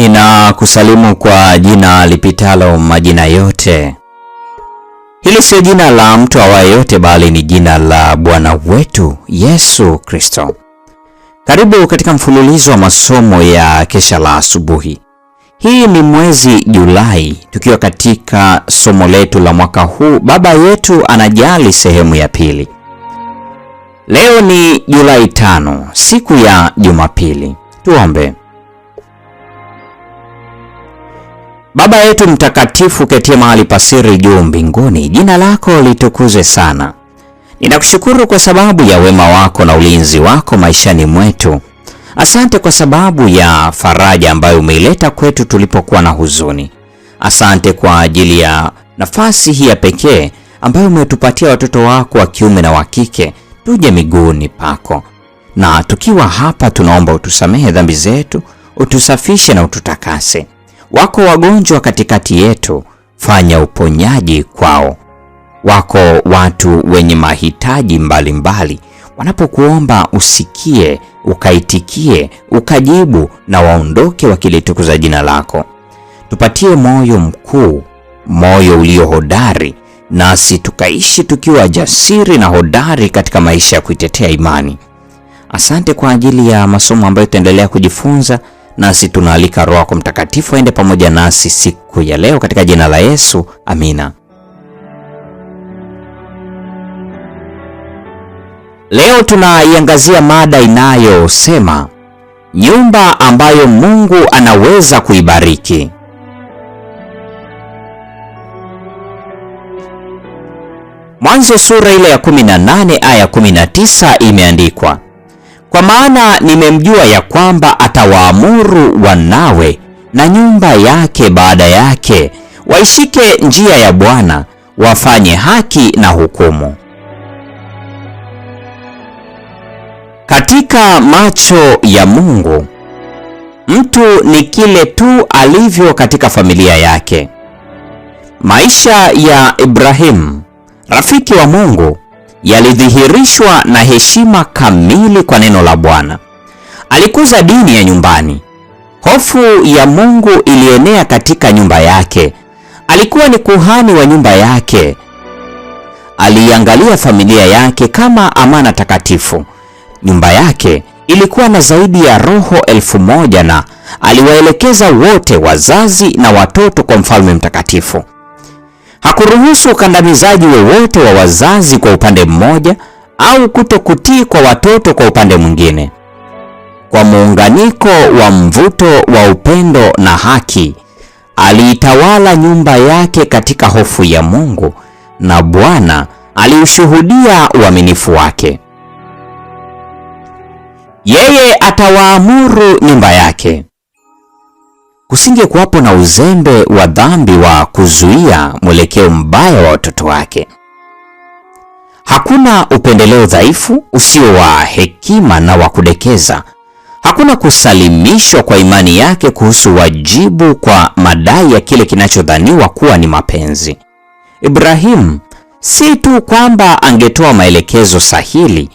Ninakusalimu kwa jina lipitalo majina yote. Hili sio jina la mtu awaye yote, bali ni jina la Bwana wetu Yesu Kristo. Karibu katika mfululizo wa masomo ya kesha la asubuhi. Hii ni mwezi Julai, tukiwa katika somo letu la mwaka huu, Baba yetu anajali, sehemu ya pili. Leo ni Julai 5, siku ya Jumapili. Tuombe. Baba yetu mtakatifu, ketie mahali pasiri juu mbinguni, jina lako litukuzwe sana. Ninakushukuru kwa sababu ya wema wako na ulinzi wako maishani mwetu. Asante kwa sababu ya faraja ambayo umeileta kwetu tulipokuwa na huzuni. Asante kwa ajili ya nafasi hii ya pekee ambayo umetupatia watoto wako wa kiume na wa kike tuje miguuni pako. Na tukiwa hapa tunaomba utusamehe dhambi zetu, utusafishe na ututakase. Wako wagonjwa katikati yetu, fanya uponyaji kwao. Wako watu wenye mahitaji mbalimbali, wanapokuomba usikie, ukaitikie, ukajibu na waondoke wakilitukuza jina lako. Tupatie moyo mkuu, moyo ulio hodari, nasi tukaishi tukiwa jasiri na hodari katika maisha ya kuitetea imani. Asante kwa ajili ya masomo ambayo tutaendelea kujifunza, nasi tunaalika Roho yako Mtakatifu aende pamoja nasi siku ya leo katika jina la Yesu. Amina. Leo tunaiangazia mada inayosema nyumba ambayo Mungu anaweza kuibariki. Mwanzo sura ile ya 18 aya 19 imeandikwa, kwa maana nimemjua ya kwamba atawaamuru wanawe na nyumba yake baada yake waishike njia ya Bwana, wafanye haki na hukumu. Katika macho ya Mungu, mtu ni kile tu alivyo katika familia yake. Maisha ya Ibrahimu, rafiki wa Mungu, yalidhihirishwa na heshima kamili kwa neno la Bwana. Alikuza dini ya nyumbani. Hofu ya Mungu ilienea katika nyumba yake. Alikuwa ni kuhani wa nyumba yake. Aliangalia familia yake kama amana takatifu. Nyumba yake ilikuwa na zaidi ya roho 1000 na aliwaelekeza wote, wazazi na watoto, kwa mfalme mtakatifu. Hakuruhusu ukandamizaji wowote wa wazazi kwa upande mmoja au kutokutii kwa watoto kwa upande mwingine. Kwa muunganiko wa mvuto wa upendo na haki, aliitawala nyumba yake katika hofu ya Mungu, na Bwana aliushuhudia uaminifu wake. Yeye atawaamuru nyumba yake. Kusinge kuwapo na uzembe wa dhambi wa kuzuia mwelekeo mbaya wa watoto wake. Hakuna upendeleo dhaifu usio wa hekima na wa kudekeza. Hakuna kusalimishwa kwa imani yake kuhusu wajibu kwa madai ya kile kinachodhaniwa kuwa ni mapenzi. Ibrahimu si tu kwamba angetoa maelekezo sahihi,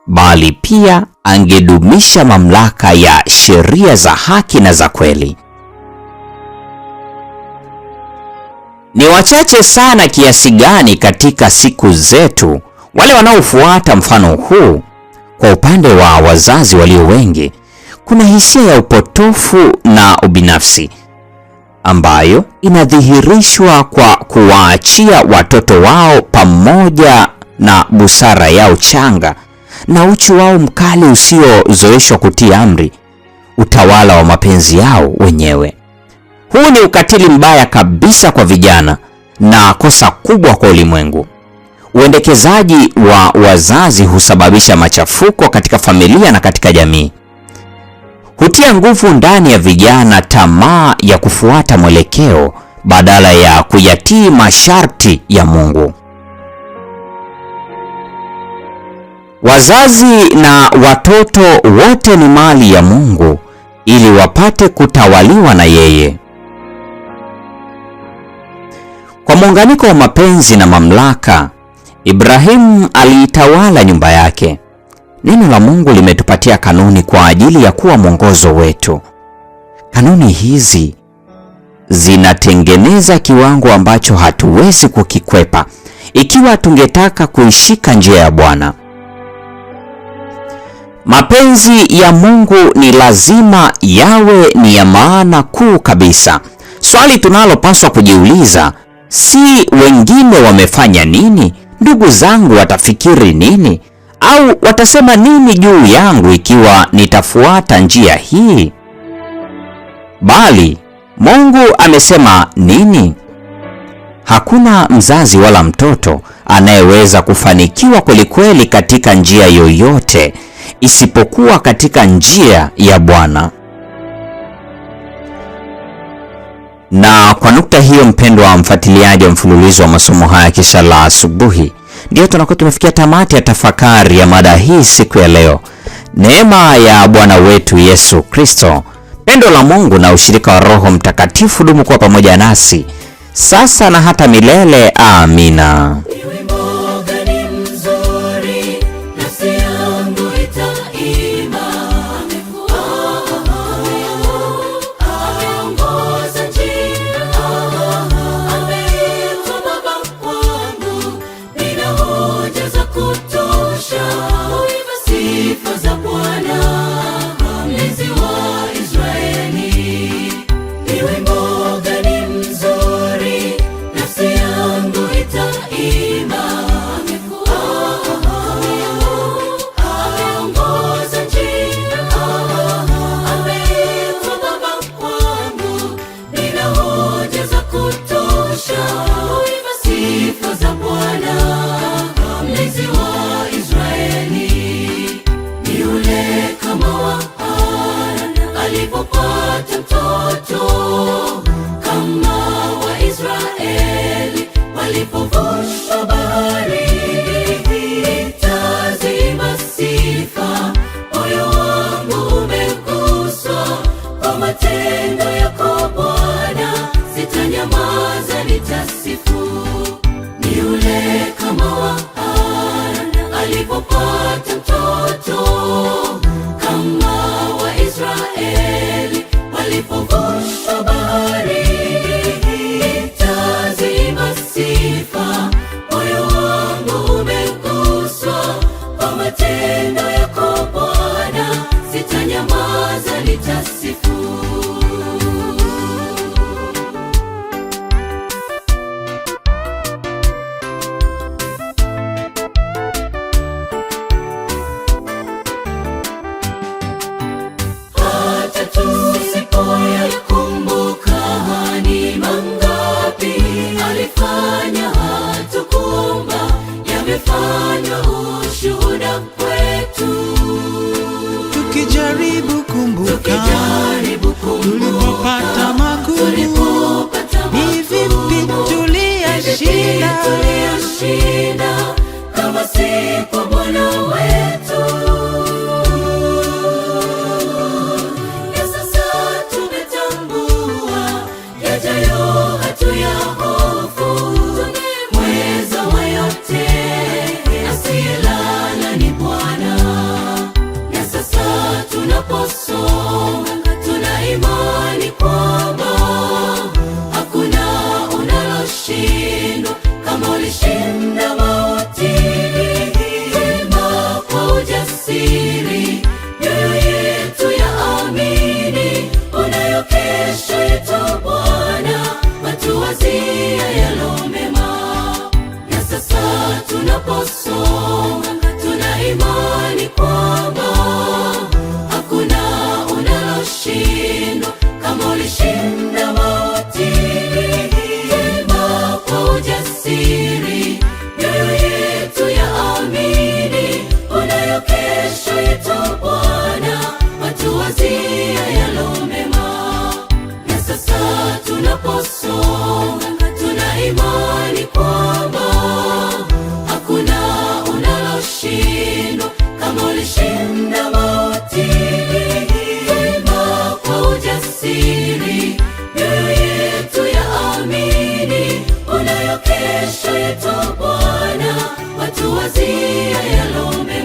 bali pia angedumisha mamlaka ya sheria za haki na za kweli. Ni wachache sana kiasi gani katika siku zetu wale wanaofuata mfano huu. Kwa upande wa wazazi walio wengi, kuna hisia ya upotofu na ubinafsi ambayo inadhihirishwa kwa kuwaachia watoto wao, pamoja na busara yao changa na uchu wao mkali usiozoeshwa kutii amri, utawala wa mapenzi yao wenyewe. Huu ni ukatili mbaya kabisa kwa vijana na kosa kubwa kwa ulimwengu. Uendekezaji wa wazazi husababisha machafuko katika familia na katika jamii. Hutia nguvu ndani ya vijana tamaa ya kufuata mwelekeo badala ya kuyatii masharti ya Mungu. Wazazi na watoto wote ni mali ya Mungu ili wapate kutawaliwa na yeye. Kwa muunganiko wa mapenzi na mamlaka, Ibrahimu aliitawala nyumba yake. Neno la Mungu limetupatia kanuni kwa ajili ya kuwa mwongozo wetu. Kanuni hizi zinatengeneza kiwango ambacho hatuwezi kukikwepa ikiwa tungetaka kuishika njia ya Bwana. Mapenzi ya Mungu ni lazima yawe ni ya maana kuu kabisa. Swali tunalopaswa kujiuliza si wengine wamefanya nini, ndugu zangu watafikiri nini, au watasema nini juu yangu ikiwa nitafuata njia hii, bali Mungu amesema nini. Hakuna mzazi wala mtoto anayeweza kufanikiwa kwelikweli katika njia yoyote isipokuwa katika njia ya Bwana. Na kwa nukta hiyo, mpendwa wa mfuatiliaji wa mfululizo wa masomo haya kisha la asubuhi, ndio tunakuwa tumefikia tamati ya tafakari ya mada hii siku ya leo. Neema ya Bwana wetu Yesu Kristo, pendo la Mungu na ushirika wa Roho Mtakatifu dumu kuwa pamoja nasi sasa na hata milele. Amina. Alipopata mtoto kama Waisraeli walipovusha bahari, nitazima sifa, moyo wangu umeguswa kwa matendo yako Bwana, sitanyamaza nitasifu. Ni yule kama wa Hana alipopata mtoto kama Waisraeli walipovusha bahari, nitazima sifa, moyo wangu umeguswa kwa matendo yako Bwana, sitanyamaza nitasifu. Tusipoyakumbuka ni mangapi alifanya, hatukuomba, yamefanywa ushuhuda kwetu. Tukijaribu kumbuka tulipopata magumu, ni vipi tuliyashinda kama si kwa Bwana wetu. Tuna imani kwamba hakuna unaloshindwa kama ulishinda mauti. Sema kwa ujasiri, mioyo yetu yaamini, unayo kesho yetu Bwana, watuwazia yalo mema. Na sasa tunaposonga, tuna imani kwamba hakuna unaloshindwa kama ulishinda mauti. Sema kwa ujasiri, mioyo yetu yaamini, unayo kesho yetu Bwana, watuwazia yalo mema. Na sasa tunaposonga, tuna imani kwamba hakuna unaloshindwa kama ulishinda mauti. Sema kwa ujasiri, mioyo yetu yaamini, unayo kesho yetu Bwana, watuwazia yalo mema.